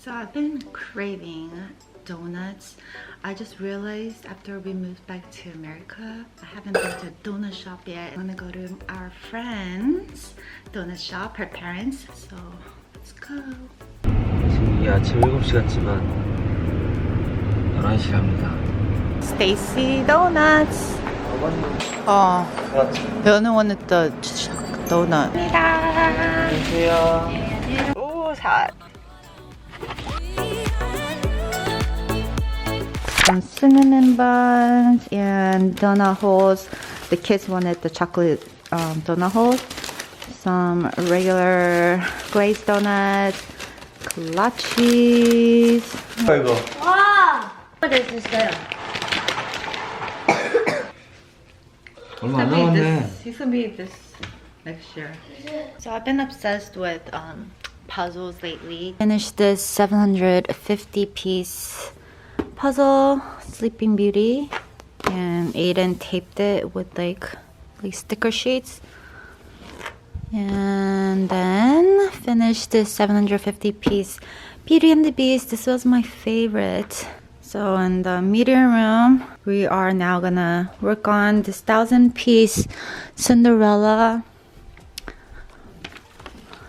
So I've been craving donuts. I just realized after we moved back to America, I haven't been to a donut shop yet. I'm gonna go to our friend's donut shop, her parents. So let's go. 지금 이 아침 7시 같지만 11시랍니다. Stacy Donuts. 연우 wanted the donut. 안녕하세요. 오, 사. Some cinnamon buns and donut holes. The kids wanted the chocolate donut holes. Some regular glazed donuts. Kolaches. 이거. 와! 됐어요. 얼마 안 남았네. He's gonna be this next year. So I've been obsessed with puzzles lately. Finished this 750 piece puzzle, Sleeping Beauty, and Aiden taped it with like sticker sheets. And then finished this 750 piece Beauty and the Beast. This was my favorite. So in the media room, we are now gonna work on this 1,000 piece Cinderella.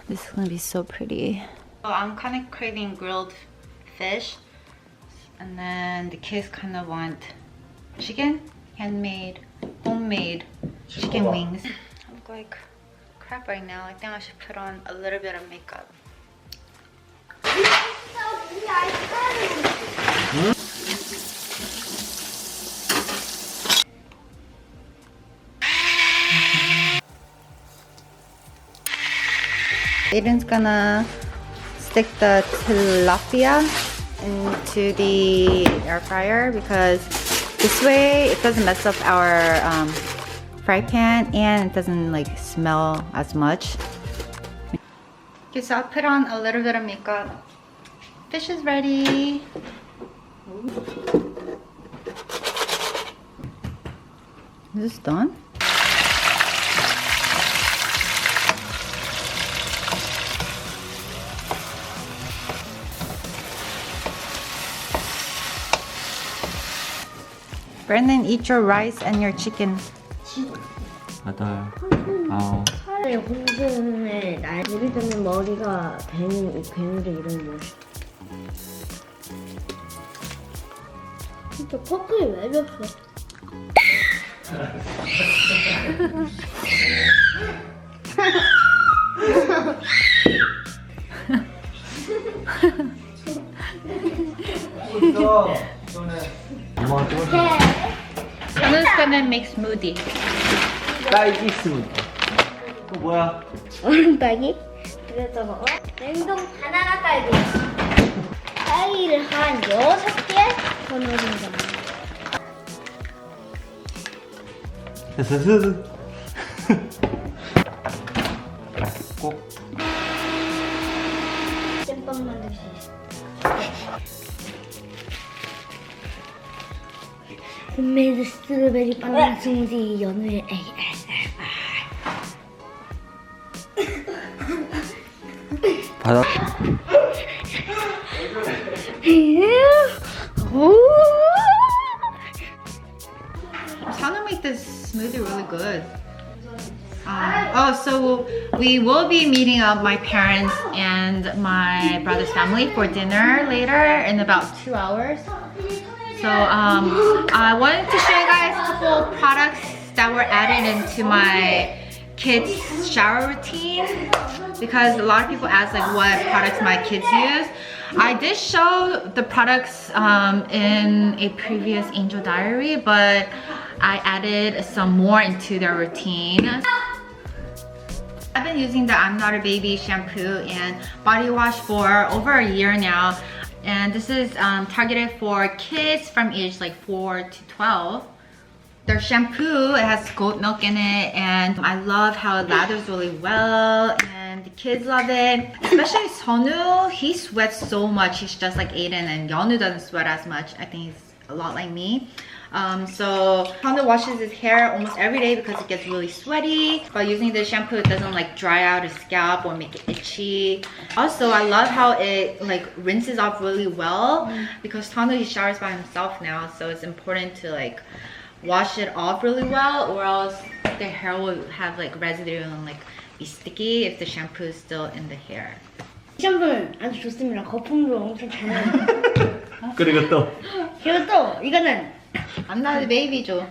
This is gonna be so pretty. So I'm kind of craving grilled fish, and then the kids kind of want chicken, handmade, homemade chicken wings. I'm like crap right now. I think I should put on a little bit of makeup. Aiden's gonna stick the tilapia into the air fryer because this way it doesn't mess up our fry pan and it doesn't like smell as much. Okay, so I'll put on a little bit of makeup. Fish is ready. Is this done? Brandon, eat your rice and your chicken. 8, 9. 차라리 홍콩의 날 우리 때는 머리가 괴물의 이름이 뭐지? 진짜 퍼플이 왜 졌어? Someone's gonna make smoothie. 딸기 스무디. 또 뭐야? 얼음딸기? 그래서 먹어? 냉동 바나나 딸기. 딸기를 한 6개 더 넣어준다. 됐어. 꼭. 잼빵 만들 수 있어. 홈메이드 스트로베리 바나나 스무디 연우의 ASMR. 바다. Sana make this smoothie really good. So we will be meeting up my parents and my brother's family for dinner later in about 2 hours. So I wanted to show you guys a couple products that were added into my kids' shower routine because a lot of people ask like what products my kids use. I did show the products in a previous Angel Diary, but I added some more into their routine. I've been using the Aim낫베이비의 shampoo and body wash for over a year now. And this is targeted for kids from age like 4 to 12. Their shampoo, it has goat milk in it, and I love how it lathers really well, and the kids love it. Especially Sonu, he sweats so much. He's just like Aiden, and Yeonu doesn't sweat as much. I think he's a lot like me. So Tana washes his hair almost every day because it gets really sweaty. By using this shampoo, it doesn't like dry out his scalp or make it itchy. Also, I love how it like rinses off really well because Tana, he showers by himself now, so it's important to like wash it off really well, or else the hair will have like residue and like be sticky if the shampoo is still in the hair. 이 샴푸는 아주 좋습니다. 거품도 엄청 잘 나요. 그리고 또 그리고 또 이거는 I'm not a baby죠.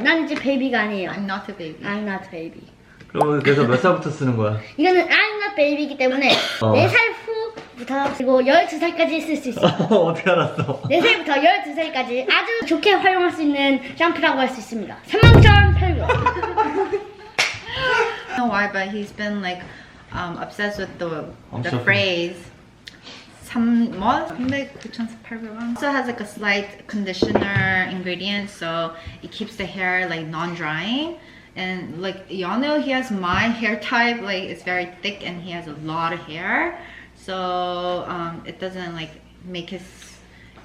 난 이제 베이비가 아니에요. I'm not a baby. I'm not baby. 그러면 그래서 몇 살부터 쓰는 거야? 이거는 아임낫베이비이기 때문에 4살 후부터 그리고 12살까지 쓸 수 있어요. 어떻게 알았어? 4살부터 12살까지 아주 좋게 활용할 수 있는 샴푸라고 할 수 있습니다. 39,800원. I don't know why, but he's been like obsessed with the phrase 3,9,800원. Also has like a slight conditioner ingredient, so it keeps the hair like non-drying. And like y'all know, he has my hair type, like it's very thick and he has a lot of hair, so it doesn't like make his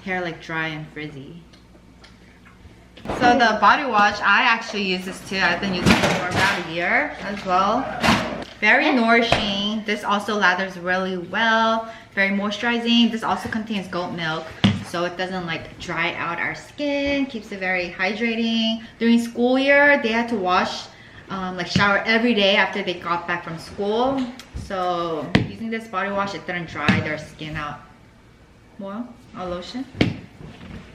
hair like dry and frizzy. So the body wash, I actually use this too. I've been using it for about a year as well. Very nourishing. This also lathers really well. Very moisturizing. This also contains goat milk, so it doesn't like dry out our skin. Keeps it very hydrating. During school year, they had to wash, like shower every day after they got back from school. So using this body wash, it didn't dry their skin out. Well, a lotion.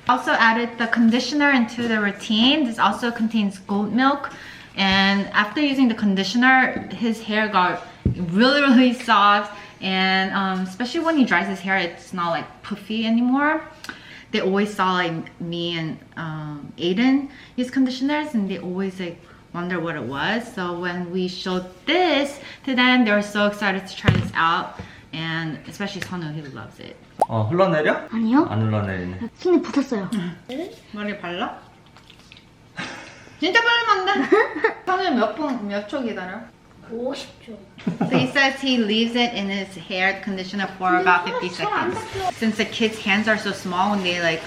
Also added the conditioner into the routine. This also contains goat milk, and after using the conditioner, his hair got really soft, and especially when he dries his hair, it's not like puffy anymore. They always saw like me and Aiden use conditioners, and they always like wonder what it was. So when we showed this to them, they were so excited to try this out, and especially Sonu, he loves it. 흘러내려? 아니요. 안 흘러내리네. 손에 붙었어요. 머리 발라? 진짜 빨리면 안 돼. 선우 몇 초 기다려? 50초. So he says he leaves it in his hair conditioner for about 50 seconds. Since the kids' hands are so small, when they like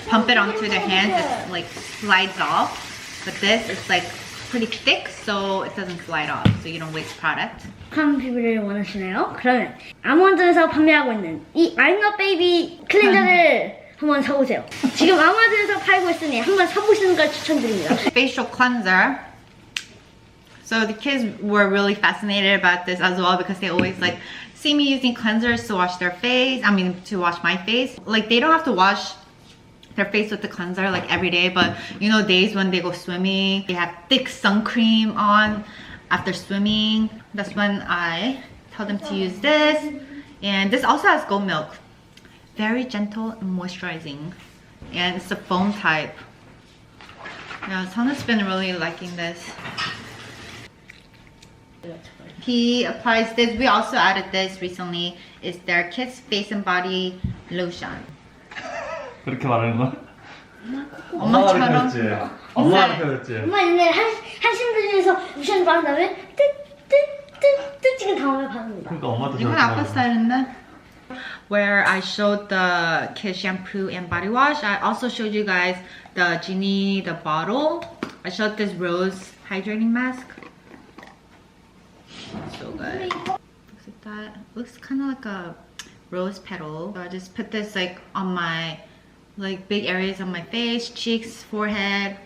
pump it onto their hands, it like slides off. But this is like pretty thick, so it doesn't slide off, so you don't waste product. 한 피부를 원하시나요? 그러면 아몬드에서 판매하고 있는 이 아임낫베이비 클렌저를 한번 사보세요. 지금 아마존에서 팔고 있으니 한번 사보시는 걸 추천드립니다. Facial cleanser. So the kids were really fascinated about this as well because they always like see me using cleansers to wash their face. I mean, to wash my face. Like they don't have to wash their face with the cleanser like every day, but you know, days when they go swimming, they have thick sun cream on after swimming. That's when I tell them to use this. And this also has goat milk. Very gentle and moisturizing. And it's a foam type. Yeah, Sana's been really liking this. He applies this. We also added this recently. It's their Kids Face and Body Lotion. 그렇게 말하는 거야? 엄마처럼. 엄마가 배웠지. 엄마 옛날에 한신들에서 로션 바른 다음에 뜨뜨뜨뜨 찍은 다음에 바릅니다. 그러니까 엄마도 이건 아빠 스타일인데? Where I showed the kids shampoo and body wash, I also showed you guys the Genie, the bottle. I showed this rose hydrating mask. So good. Looks like that. Looks kind of like a rose petal. So I just put this like on my like big areas on my face, cheeks, forehead.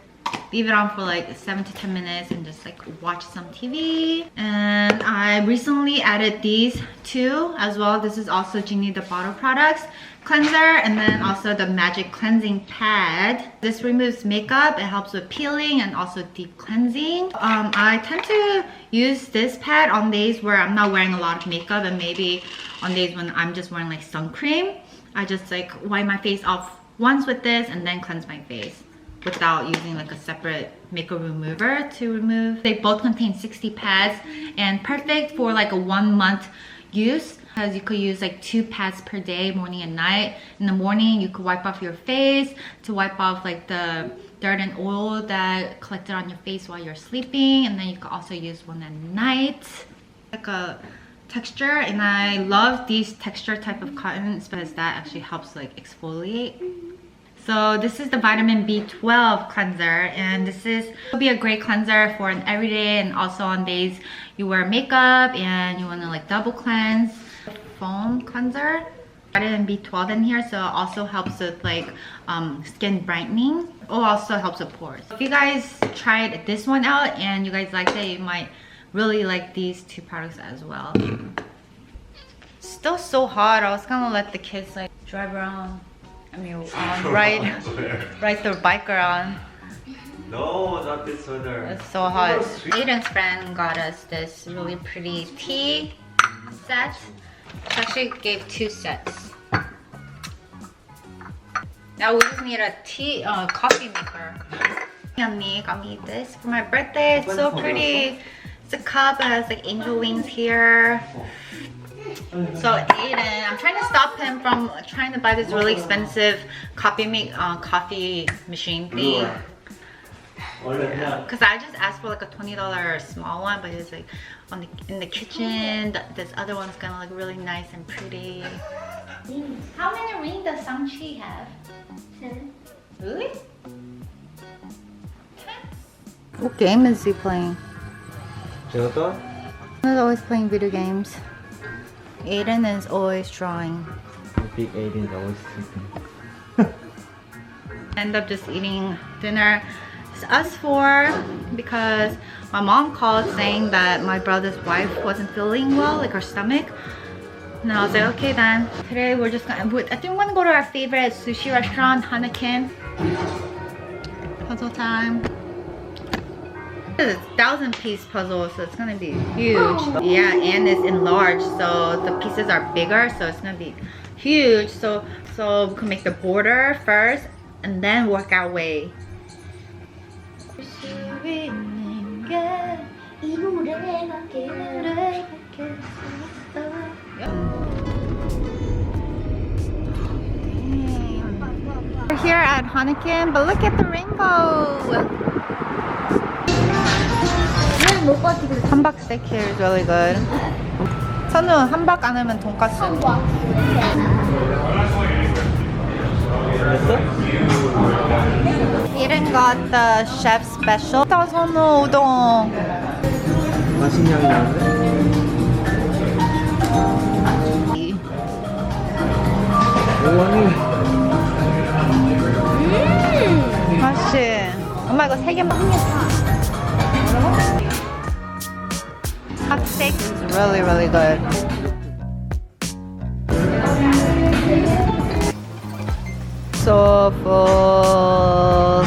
Leave it on for like 7 to 10 minutes and just like watch some TV. And I recently added these two as well. This is also Genie the Bottle Products cleanser, and then also the Magic Cleansing Pad. This removes makeup. It helps with peeling and also deep cleansing. I tend to use this pad on days where I'm not wearing a lot of makeup, and maybe on days when I'm just wearing like sun cream. I just like wipe my face off once with this and then cleanse my face without using like a separate makeup remover to remove. They both contain 60 pads and perfect for like a 1 month use, because you could use like 2 pads per day, morning and night. In the morning, you could wipe off your face to wipe off like the dirt and oil that collected on your face while you're sleeping, and then you could also use one at night. Like a texture, and I love these texture type of cottons because that actually helps like exfoliate So this is the vitamin B12 cleanser, and this will be a great cleanser for an everyday and also on days you wear makeup and you want to like double cleanse. Foam cleanser, vitamin B12 in here, so it also helps with like skin brightening. It also helps with pores. If you guys tried this one out and you guys liked it, you might really like these two products as well. Still so hot. I was gonna let the kids like drive around. I mean, ride their bike around. No, not this weather. It's so hot. Aiden's friend got us this really pretty tea set. She actually gave 2 sets. Now we just need a coffee maker. Yummy, got me this for my birthday. It's so pretty. It's a cup. It has like angel wings here. So Aiden, I'm trying to stop him from trying to buy this really expensive coffee machine thing. Because I just asked for like a $20 small one, but it's like in the kitchen. This other one's gonna look really nice and pretty. How many rings does Sang-chi have? 10. Really? 10? What game is he playing? 제가 He's always playing video games. Aiden is always drawing. Big Aiden is always sleeping. End up just eating dinner. It's us 4 because my mom called saying that my brother's wife wasn't feeling well, like her stomach. And I was like, okay then. Today we're just gonna, I think we're gonna go to our favorite sushi restaurant, Hanakin. Puzzle time. It's a 1,000-piece puzzle, so it's gonna be huge. Yeah, and it's enlarged, so the pieces are bigger, so it's gonna be huge. So we can make the border first and then work our way. We're here at Hanakin, but look at the rainbow. 함박 steak here is really good. 선우 함박 안 하면 돈까스. Aiden got the chef special. 선우 우동. 맛있는 향이 나는데? 맛있지? 엄마 이거 3개만. Hot steak is really, really good. So full.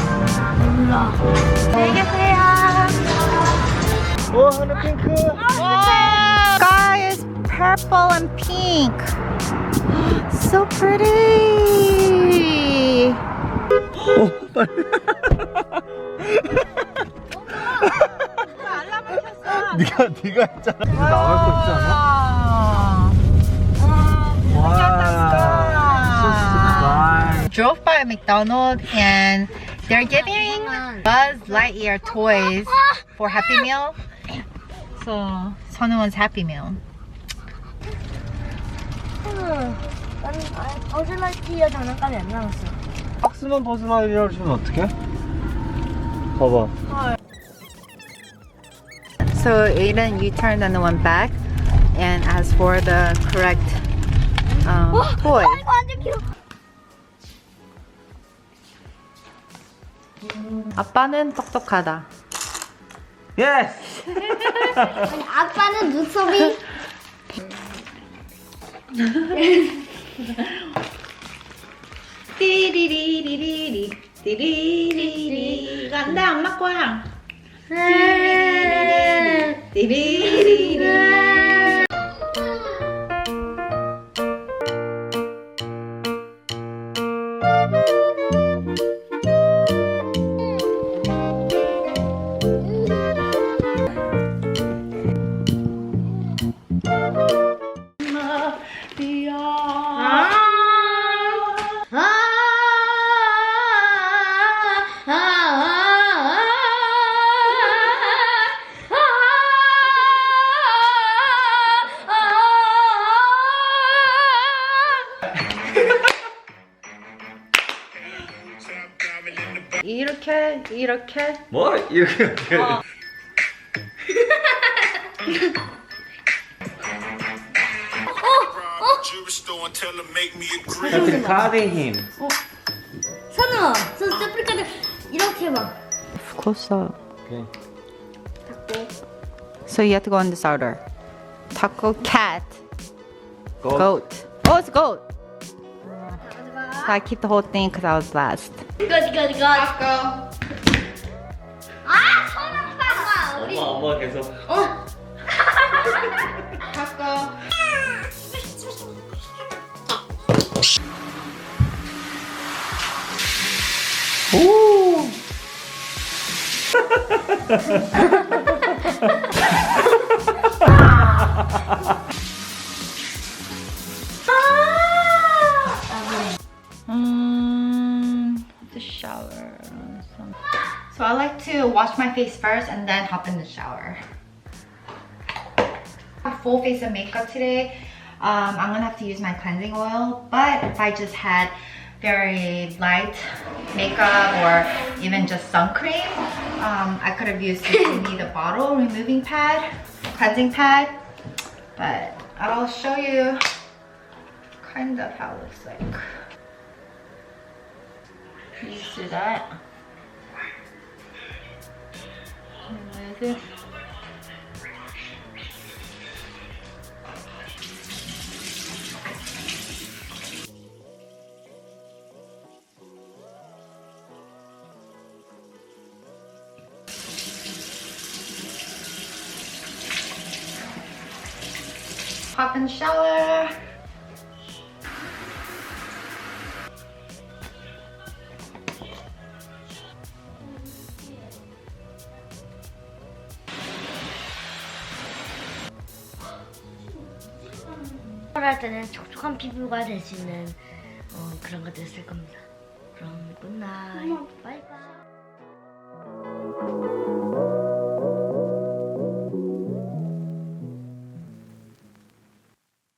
안녕히 계세요. 오, 하늘 핑크. Sky is purple and pink. So pretty. 오, 빨리. 네가 했잖아. 나갈 거 있지 않아? Wow. Drove by a McDonald's and they're giving Buzz Lightyear toys for Happy Meal. So 선우's Happy Meal. 나는 버즈라이트이어 장난감이 안 나왔어. 박스만 버즈라이트를 주면 어떡해? 봐봐. So Aiden U-turned and then went back and asked for the correct toy. 이거 완전 귀여워. 아빠는 똑똑하다. 예스! 아니, 아빠는 눈썹이. 띠리리리리리 띠리리리. 이거 안 돼, 엄마 거야. 띠리리리. 이렇게. 뭐? 이렇게. 어. 하여튼 카드의 힘. 선우, 저 세프리카드 이렇게 해봐. Closer. 오케이. 닫고. So you have to go in this order. Taco, cat, 고. goat. Oh, it's goat. 가져가. So I keep the whole thing because I was last. 이거. Taco. 아, 선우 아빠. 우리. 엄마 계속. Taco. 오. The shower. So I like to wash my face first and then hop in the shower. I have full face of makeup today. I'm gonna have to use my cleansing oil, but if I just had very light makeup or even just sun cream, I could have used the bottle removing pad, cleansing pad, but I'll show you kind of how it looks like. You see that? Remove it. Hop in the shower. 할 때는 촉촉한 피부가 될 수 있는 그런 것들을 쓸 겁니다.